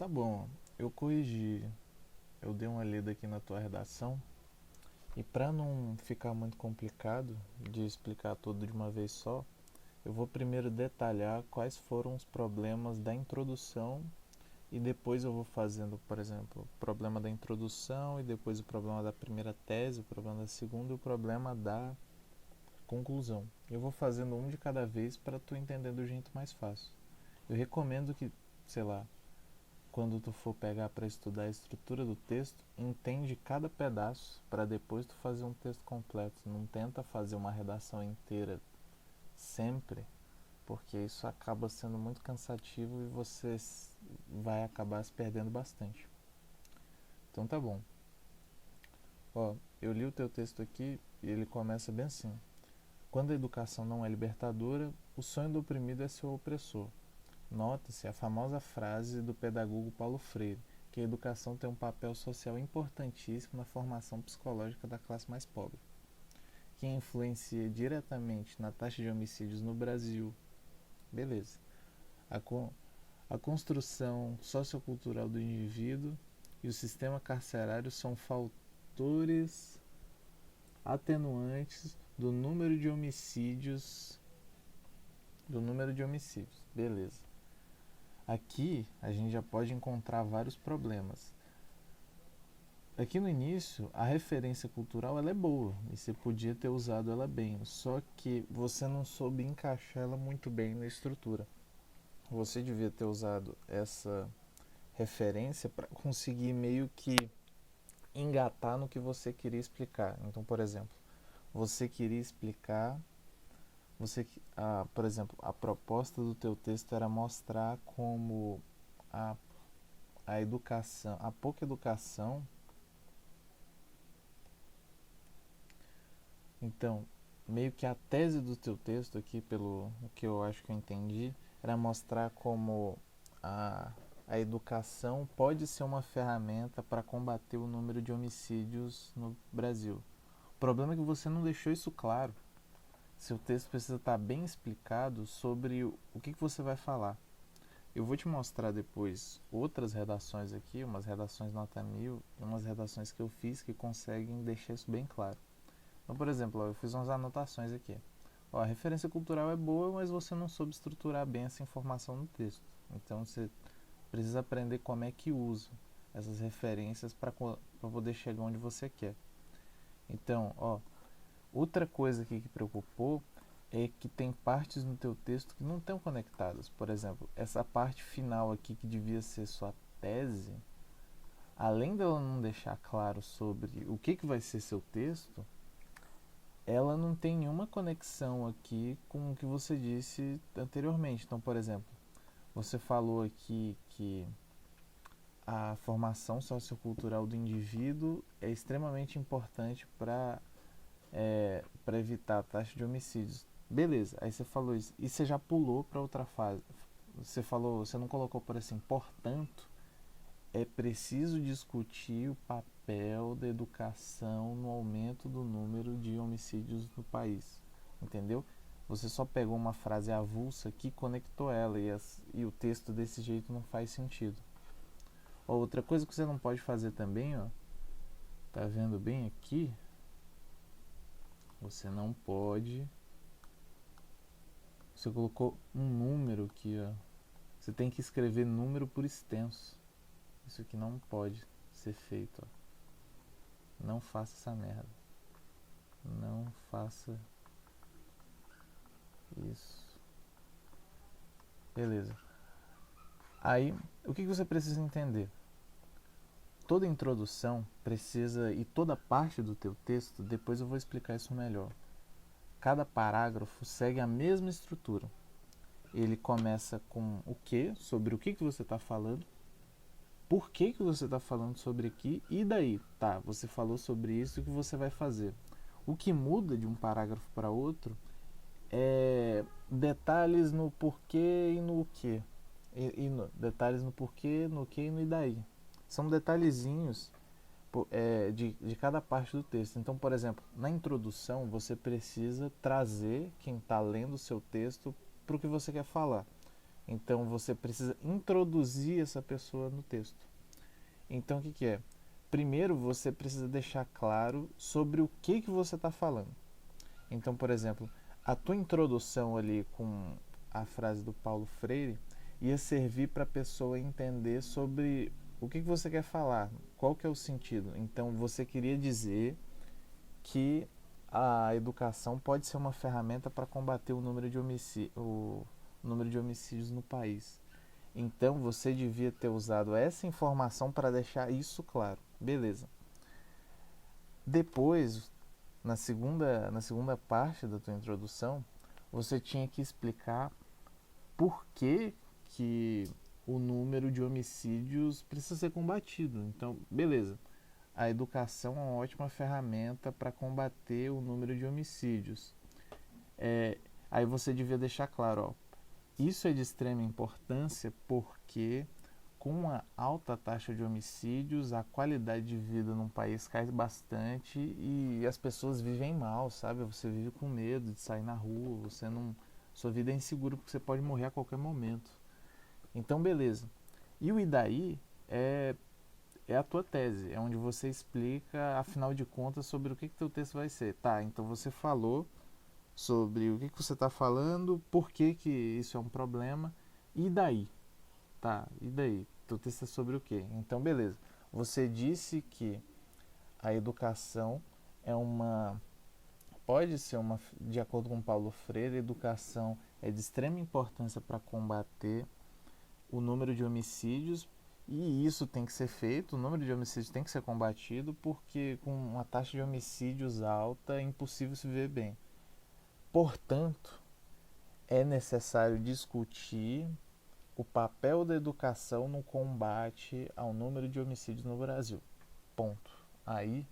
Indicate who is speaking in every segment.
Speaker 1: Tá bom, eu corrigi, eu dei uma lida aqui na tua redação e para não ficar muito complicado de explicar tudo de uma vez só, eu vou primeiro detalhar quais foram os problemas da introdução e depois eu vou fazendo, por exemplo, o problema da introdução e depois o problema da primeira tese, o problema da segunda e o problema da conclusão. Eu vou fazendo um de cada vez para tu entender do jeito mais fácil. Eu recomendo que, sei lá, quando tu for pegar para estudar a estrutura do texto, entende cada pedaço para depois tu fazer um texto completo. Não tenta fazer uma redação inteira sempre, porque isso acaba sendo muito cansativo e você vai acabar se perdendo bastante. Então tá bom. Ó, eu li o teu texto aqui e ele começa bem assim. Quando a educação não é libertadora, o sonho do oprimido é seu opressor. Nota-se a famosa frase do pedagogo Paulo Freire, que a educação tem um papel social importantíssimo na formação psicológica da classe mais pobre, que influencia diretamente na taxa de homicídios no Brasil. Beleza. A, a construção sociocultural do indivíduo e o sistema carcerário são fatores atenuantes do número de homicídios. Beleza. Aqui a gente já pode encontrar vários problemas. Aqui no início, a referência cultural ela é boa e você podia ter usado ela bem, só que você não soube encaixar ela muito bem na estrutura. Você devia ter usado essa referência para conseguir meio que engatar no que você queria explicar. Então, por exemplo, você queria explicar, por exemplo, a proposta do teu texto era mostrar como a, a educação, a pouca educação. Então, meio que a tese do teu texto aqui, pelo que eu acho que eu entendi, era mostrar como a, a educação pode ser uma ferramenta para combater o número de homicídios no Brasil. O problema é que você não deixou isso claro. Seu texto precisa estar bem explicado sobre o que você vai falar. Eu vou te mostrar depois outras redações aqui, umas redações nota 1000 e umas redações que eu fiz que conseguem deixar isso bem claro. Então, por exemplo, eu fiz umas anotações aqui. A referência cultural é boa, mas você não soube estruturar bem essa informação no texto. Então, você precisa aprender como é que usa essas referências para poder chegar onde você quer. Então, outra coisa aqui que preocupou é que tem partes no teu texto que não estão conectadas. Por exemplo, essa parte final aqui que devia ser sua tese, além dela não deixar claro sobre o que vai ser seu texto, ela não tem nenhuma conexão aqui com o que você disse anteriormente. Então, por exemplo, você falou aqui que a formação sociocultural do indivíduo é extremamente importante para evitar a taxa de homicídios. Beleza, aí você falou isso. E você já pulou para outra fase. Você não colocou por assim, portanto, é preciso discutir o papel da educação no aumento do número de homicídios no país. Entendeu? Você só pegou uma frase avulsa que conectou ela e o texto desse jeito não faz sentido. Outra coisa que você não pode fazer também, tá vendo bem aqui? Você não pode. Você colocou um número aqui, Você tem que escrever número por extenso. Isso aqui não pode ser feito, Não faça essa merda. Não faça isso. Beleza. Aí, o que você precisa entender? Toda introdução precisa, e toda parte do teu texto, depois eu vou explicar isso melhor. Cada parágrafo segue a mesma estrutura. Ele começa com o que, sobre o que você está falando, por que você está falando sobre aqui, e daí, tá, você falou sobre isso, o que você vai fazer. O que muda de um parágrafo para outro é detalhes no porquê e no que. Detalhes no porquê, no que e no e daí. São detalhezinhos de cada parte do texto. Então, por exemplo, na introdução você precisa trazer quem está lendo o seu texto para o que você quer falar. Então você precisa introduzir essa pessoa no texto. Então o que, que é? Primeiro você precisa deixar claro sobre o que você está falando. Então, por exemplo, a tua introdução ali com a frase do Paulo Freire ia servir para a pessoa entender sobre o que você quer falar, qual que é o sentido. Então você queria dizer que a educação pode ser uma ferramenta para combater o número de homicídios no país. Então você devia ter usado essa informação para deixar isso claro. Beleza. Depois, na segunda parte da tua introdução, você tinha que explicar por que o número de homicídios precisa ser combatido. Então, beleza. A educação é uma ótima ferramenta para combater o número de homicídios. Aí você devia deixar claro, ó, isso é de extrema importância porque com a alta taxa de homicídios, a qualidade de vida num país cai bastante e as pessoas vivem mal, sabe? Você vive com medo de sair na rua, você não, sua vida é insegura porque você pode morrer a qualquer momento. Então, beleza. E o "e daí" é a tua tese, é onde você explica, afinal de contas, sobre o que teu texto vai ser. Tá, então você falou sobre o que você está falando, por que isso é um problema, e daí? Tá, e daí? Teu texto é sobre o quê? Então, beleza. Você disse que a educação é uma. Pode ser uma. De acordo com Paulo Freire, a educação é de extrema importância para combater o número de homicídios e isso tem que ser feito, o número de homicídios tem que ser combatido porque com uma taxa de homicídios alta é impossível se viver bem. Portanto, é necessário discutir o papel da educação no combate ao número de homicídios no Brasil. Ponto. Aí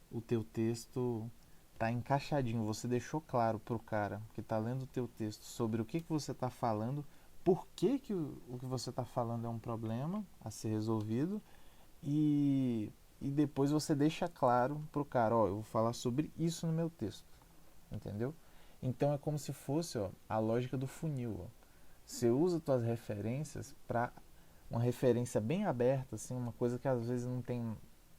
Speaker 1: o teu texto está encaixadinho, você deixou claro para o cara que está lendo o teu texto sobre o que você está falando, por que o que você está falando é um problema a ser resolvido e depois você deixa claro para o cara, ó, eu vou falar sobre isso no meu texto, entendeu? Então é como se fosse, ó, a lógica do funil. Ó. Você usa suas referências para uma referência bem aberta, assim, uma coisa que às vezes não tem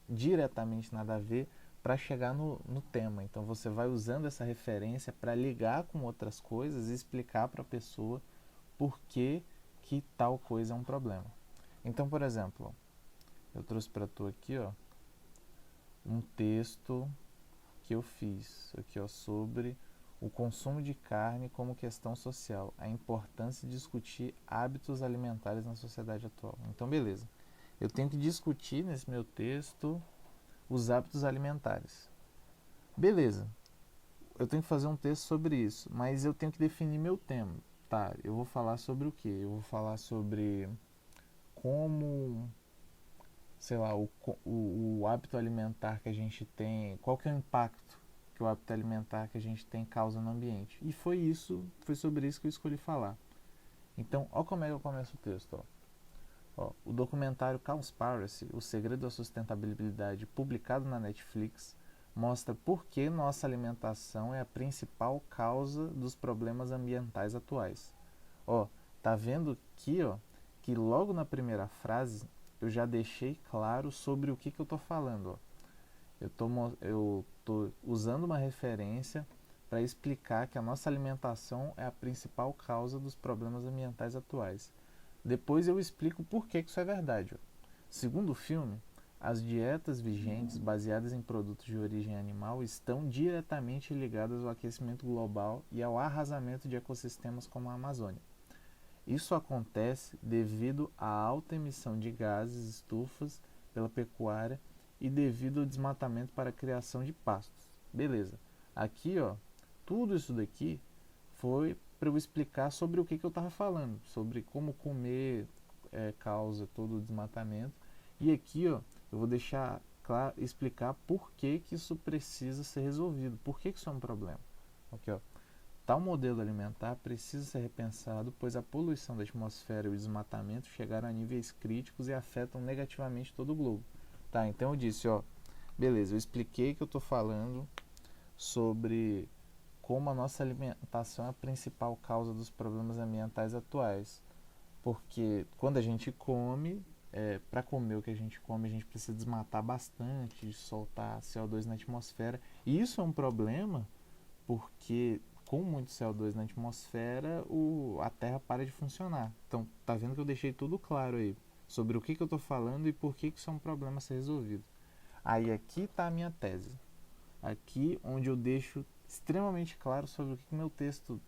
Speaker 1: diretamente nada a ver para chegar no tema. Então você vai usando essa referência para ligar com outras coisas e explicar para a pessoa por que tal coisa é um problema. Então, por exemplo, eu trouxe para tu aqui, ó, um texto que eu fiz aqui, ó, sobre o consumo de carne como questão social, a importância de discutir hábitos alimentares na sociedade atual. Então, beleza. Eu tenho que discutir nesse meu texto os hábitos alimentares. Beleza. Eu tenho que fazer um texto sobre isso, mas eu tenho que definir meu tema. Tá, eu vou falar sobre o quê? Eu vou falar sobre como, sei lá, o hábito alimentar que a gente tem, qual que é o impacto que o hábito alimentar que a gente tem causa no ambiente. E foi sobre isso que eu escolhi falar. Então, olha como é que eu começo o texto. O documentário Cowspiracy, O Segredo da Sustentabilidade, publicado na Netflix, mostra por que nossa alimentação é a principal causa dos problemas ambientais atuais. Tá vendo aqui, que logo na primeira frase eu já deixei claro sobre o que eu estou falando. Eu estou usando uma referência para explicar que a nossa alimentação é a principal causa dos problemas ambientais atuais. Depois eu explico por que isso é verdade. Segundo o filme, as dietas vigentes baseadas em produtos de origem animal estão diretamente ligadas ao aquecimento global e ao arrasamento de ecossistemas como a Amazônia. Isso acontece devido à alta emissão de gases estufas pela pecuária e devido ao desmatamento para a criação de pastos. Beleza. Aqui, tudo isso daqui foi para eu explicar sobre o que eu estava falando, sobre como comer causa todo o desmatamento. E aqui, eu vou deixar claro, explicar por que isso precisa ser resolvido, por que isso é um problema. Aqui, tal modelo alimentar precisa ser repensado, pois a poluição da atmosfera e o desmatamento chegaram a níveis críticos e afetam negativamente todo o globo. Tá, então eu disse, beleza, eu expliquei que eu estou falando sobre como a nossa alimentação é a principal causa dos problemas ambientais atuais. Porque quando a gente come, para comer o que a gente come, a gente precisa desmatar bastante, soltar CO2 na atmosfera. E isso é um problema porque com muito CO2 na atmosfera, a Terra para de funcionar. Então, tá vendo que eu deixei tudo claro aí sobre o que eu estou falando e por que isso é um problema a ser resolvido. Aí aqui está a minha tese. Aqui onde eu deixo extremamente claro sobre o que meu texto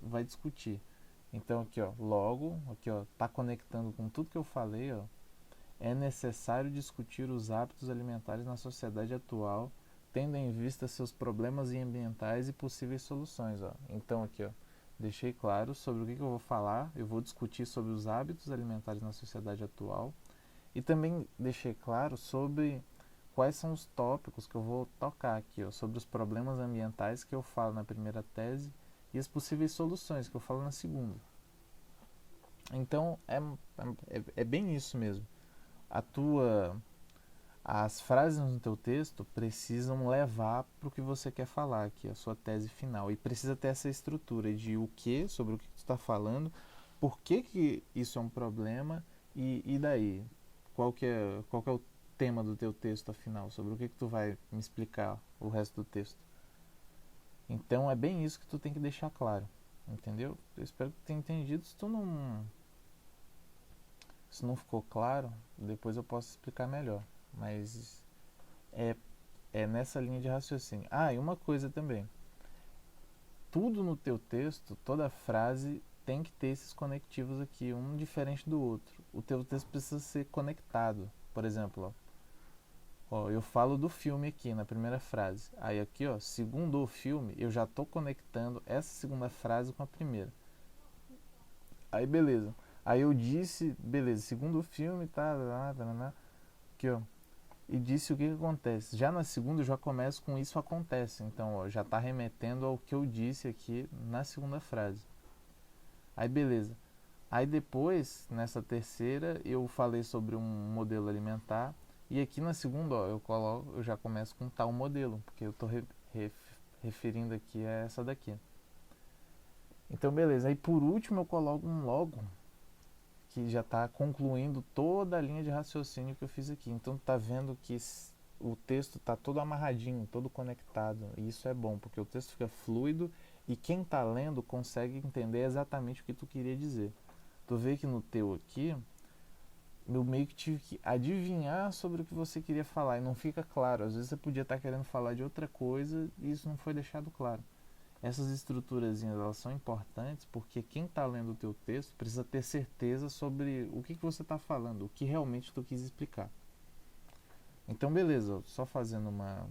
Speaker 1: vai discutir. Então aqui, ó, logo, aqui, ó, tá conectando com tudo que eu falei, ó. É necessário discutir os hábitos alimentares na sociedade atual, tendo em vista seus problemas ambientais e possíveis soluções, ó. Então aqui, ó, deixei claro sobre o que eu vou falar. Eu vou discutir sobre os hábitos alimentares na sociedade atual e também deixei claro sobre quais são os tópicos que eu vou tocar aqui, ó, sobre os problemas ambientais que eu falo na primeira tese e as possíveis soluções que eu falo na segunda. Então é bem isso mesmo. As frases no teu texto precisam levar para o que você quer falar aqui, a sua tese final. E precisa ter essa estrutura de o que, sobre o que tu está falando, por que isso é um problema e daí? Qual que é o tema do teu texto afinal? Sobre o que tu vai me explicar o resto do texto? Então é bem isso que tu tem que deixar claro, entendeu? Eu espero que tu tenha entendido. Se não ficou claro, depois eu posso explicar melhor. Mas é, é nessa linha de raciocínio. Ah, e uma coisa também. Tudo no teu texto, toda frase tem que ter esses conectivos aqui, um diferente do outro. O teu texto precisa ser conectado. Por exemplo, ó, eu falo do filme aqui na primeira frase. Aí aqui, ó, segundo o filme, eu já estou conectando essa segunda frase com a primeira. Aí beleza. Aí eu disse, beleza, segundo o filme, aqui, ó. E disse o que acontece. Já na segunda eu já começo com isso acontece. Então, ó, já está remetendo ao que eu disse aqui na segunda frase. Aí beleza. Aí depois, nessa terceira, eu falei sobre um modelo alimentar. E aqui na segunda, ó, eu já começo com tal modelo, porque eu estou referindo aqui a essa daqui. Então beleza. Aí por último eu coloco um logo que já está concluindo toda a linha de raciocínio que eu fiz aqui. Então tá vendo que o texto está todo amarradinho, todo conectado. E isso é bom, porque o texto fica fluido e quem está lendo consegue entender exatamente o que tu queria dizer. Tu vê que no teu aqui, eu meio que tive que adivinhar sobre o que você queria falar e não fica claro. Às vezes você podia estar querendo falar de outra coisa e isso não foi deixado claro. Essas estruturazinhas, elas são importantes porque quem está lendo o teu texto precisa ter certeza sobre o que você está falando, o que realmente tu quis explicar. Então beleza, só fazendo uma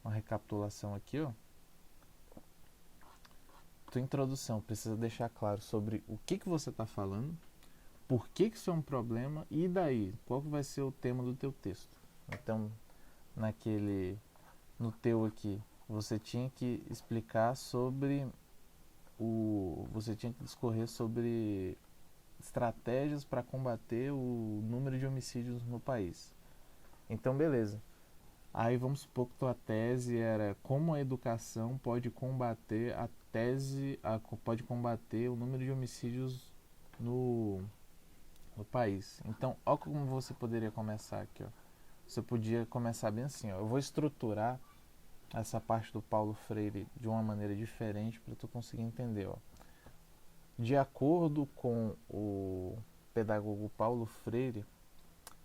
Speaker 1: recapitulação aqui, ó. Tua introdução precisa deixar claro sobre o que você está falando, por que isso é um problema e daí, qual que vai ser o tema do teu texto. Então, no teu aqui, você tinha que explicar sobre você tinha que discorrer sobre estratégias para combater o número de homicídios no país. Então, beleza. Aí vamos supor que tua tese era como a educação pode combater pode combater o número de homicídios no, no país. Então, olha como você poderia começar aqui, ó. Você podia começar bem assim, ó. Eu vou estruturar essa parte do Paulo Freire de uma maneira diferente para tu conseguir entender, ó. De acordo com o pedagogo Paulo Freire,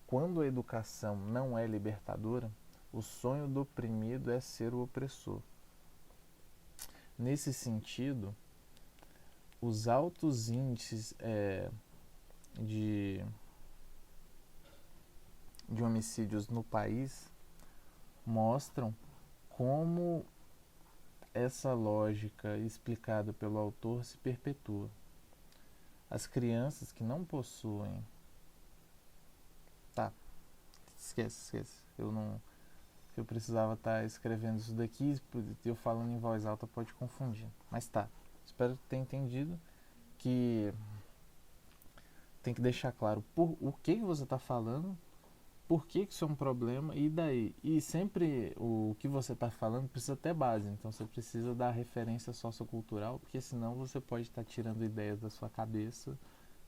Speaker 1: quando a educação não é libertadora, o sonho do oprimido é ser o opressor. Nesse sentido, os altos índices de homicídios no país mostram como essa lógica explicada pelo autor se perpetua. As crianças que não possuem... Tá, esquece. Eu precisava estar escrevendo isso daqui, eu falando em voz alta pode confundir. Mas tá, espero que tenha entendido que tem que deixar claro o que você está falando, por que isso é um problema e daí. E sempre o que você está falando precisa ter base, então você precisa dar referência sociocultural, porque senão você pode estar tirando ideias da sua cabeça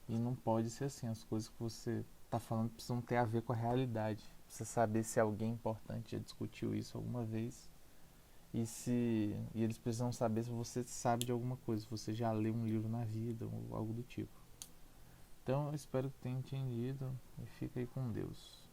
Speaker 1: e não pode ser assim. As coisas que você está falando precisam ter a ver com a realidade. Precisa saber se alguém importante já discutiu isso alguma vez e eles precisam saber se você sabe de alguma coisa, se você já leu um livro na vida ou algo do tipo. Então eu espero que tenha entendido e fica aí com Deus.